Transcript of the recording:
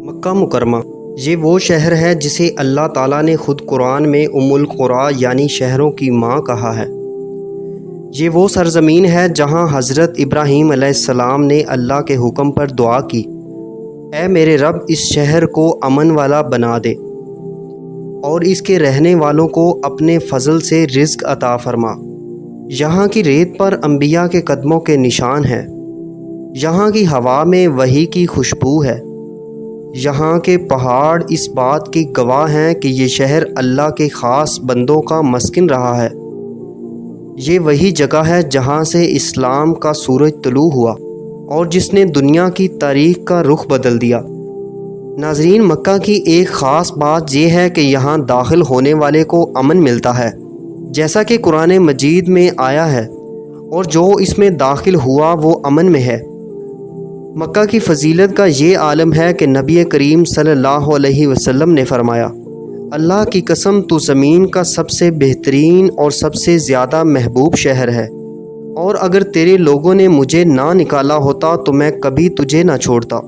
مکہ مکرمہ یہ وہ شہر ہے جسے اللہ تعالیٰ نے خود قرآن میں ام القریٰ یعنی شہروں کی ماں کہا ہے۔ یہ وہ سرزمین ہے جہاں حضرت ابراہیم علیہ السلام نے اللہ کے حکم پر دعا کی، اے میرے رب اس شہر کو امن والا بنا دے اور اس کے رہنے والوں کو اپنے فضل سے رزق عطا فرما۔ یہاں کی ریت پر انبیاء کے قدموں کے نشان ہیں، یہاں کی ہوا میں وحی کی خوشبو ہے، یہاں کے پہاڑ اس بات کی گواہ ہیں کہ یہ شہر اللہ کے خاص بندوں کا مسکن رہا ہے۔ یہ وہی جگہ ہے جہاں سے اسلام کا سورج طلوع ہوا اور جس نے دنیا کی تاریخ کا رخ بدل دیا۔ ناظرین، مکہ کی ایک خاص بات یہ ہے کہ یہاں داخل ہونے والے کو امن ملتا ہے، جیسا کہ قرآن مجید میں آیا ہے، اور جو اس میں داخل ہوا وہ امن میں ہے۔ مکہ کی فضیلت کا یہ عالم ہے کہ نبی کریم صلی اللہ علیہ وسلم نے فرمایا، اللہ کی قسم تو زمین کا سب سے بہترین اور سب سے زیادہ محبوب شہر ہے، اور اگر تیرے لوگوں نے مجھے نہ نکالا ہوتا تو میں کبھی تجھے نہ چھوڑتا۔